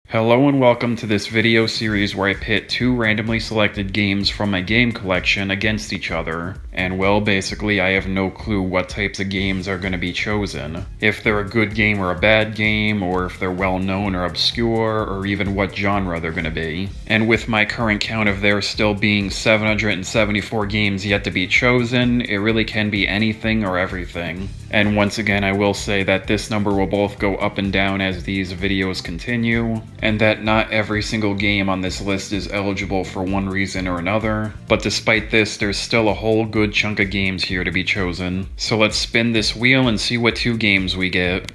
Hello and welcome to this video series where I pit two randomly selected games from my game collection against each other. And well, basically I have no clue what types of games are going to be chosen. If they're a good game or a bad game, or if they're well known or obscure, or even what genre they're going to be. And with my current count of there still being 774 games yet to be chosen, it really can be anything or everything. And once again, I will say that this number will both go up and down as these videos continue, and that not every single game on this list is eligible for one reason or another. But despite this, there's still a whole good chunk of games here to be chosen. So let's spin this wheel and see what two games we get.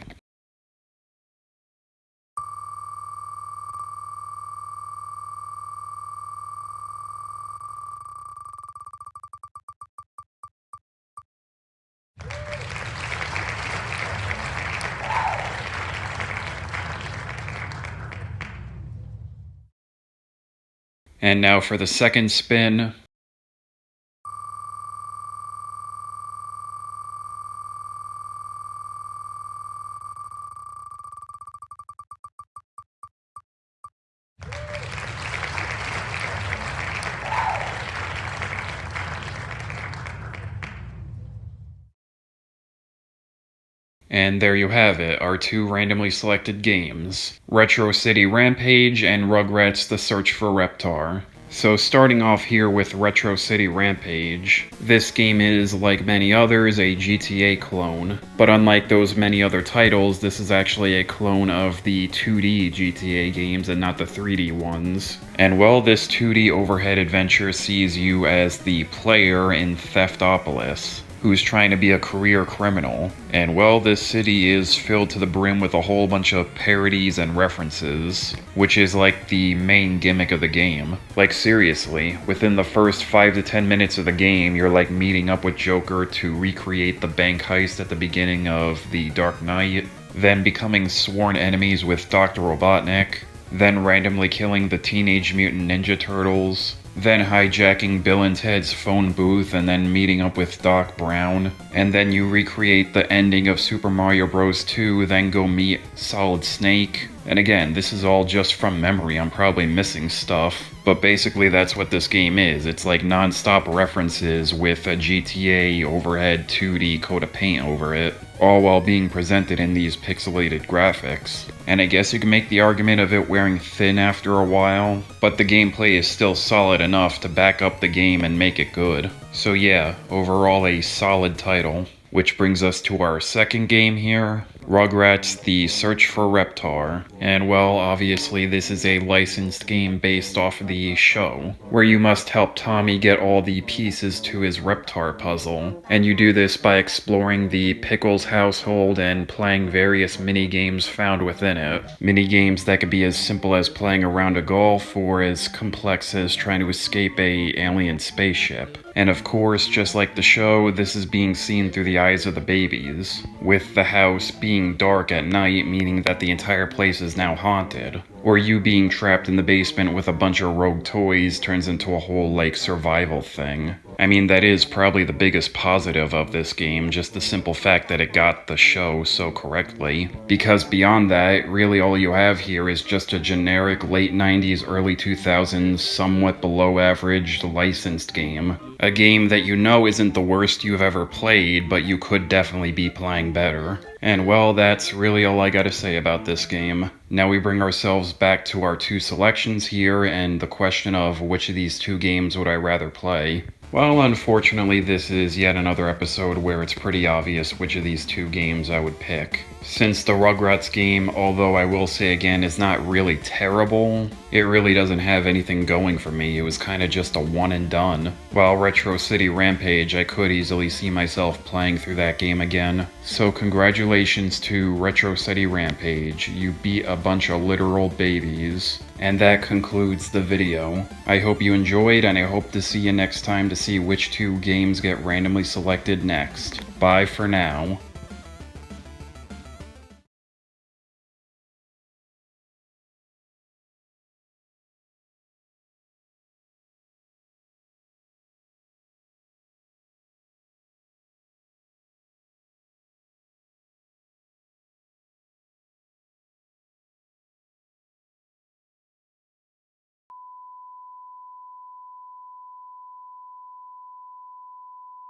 And now for the second spin. And there you have it, our two randomly selected games, Retro City Rampage and Rugrats The Search for Reptar. So starting off here with Retro City Rampage, this game is, like many others, a GTA clone, but unlike those many other titles, this is actually a clone of the 2D GTA games and not the 3D ones. And well, this 2D overhead adventure sees you as the player in Theftopolis, who's trying to be a career criminal. And well, this city is filled to the brim with a whole bunch of parodies and references, which is like the main gimmick of the game. Like seriously, within the first 5 to 10 minutes of the game, you're like meeting up with Joker to recreate the bank heist at the beginning of The Dark Knight, then becoming sworn enemies with Dr. Robotnik, then randomly killing the Teenage Mutant Ninja Turtles, then hijacking Bill and Ted's phone booth and then meeting up with Doc Brown, and then you recreate the ending of Super Mario Bros. 2, then go meet Solid Snake. And again, this is all just from memory, I'm probably missing stuff, but basically that's what this game is. It's like non-stop references with a GTA overhead 2D coat of paint over it, all while being presented in these pixelated graphics. And I guess you can make the argument of it wearing thin after a while, but the gameplay is still solid enough to back up the game and make it good. So yeah, overall a solid title. Which brings us to our second game here, Rugrats The Search for Reptar. And well, obviously this is a licensed game based off of the show, where you must help Tommy get all the pieces to his Reptar puzzle. And you do this by exploring the Pickles household and playing various mini-games found within it. Mini-games that could be as simple as playing a round of golf, or as complex as trying to escape a alien spaceship. And of course, just like the show, this is being seen through the eyes of the babies, with the house being dark at night, meaning that the entire place is now haunted. Or you being trapped in the basement with a bunch of rogue toys turns into a whole, like, survival thing. I mean, that is probably the biggest positive of this game, just the simple fact that it got the show so correctly. Because beyond that, really all you have here is just a generic late 90s, early 2000s, somewhat below average licensed game. A game that you know isn't the worst you've ever played, but you could definitely be playing better. And well, that's really all I gotta say about this game. Now we bring ourselves back to our two selections here, and the question of which of these two games would I rather play. Well, unfortunately, this is yet another episode where it's pretty obvious which of these two games I would pick. Since the Rugrats game, although I will say again, is not really terrible, it really doesn't have anything going for me. It was kinda just a one and done. While Retro City Rampage, I could easily see myself playing through that game again. So congratulations to Retro City Rampage, you beat a bunch of literal babies. And that concludes the video. I hope you enjoyed, and I hope to see you next time to see which two games get randomly selected next. Bye for now.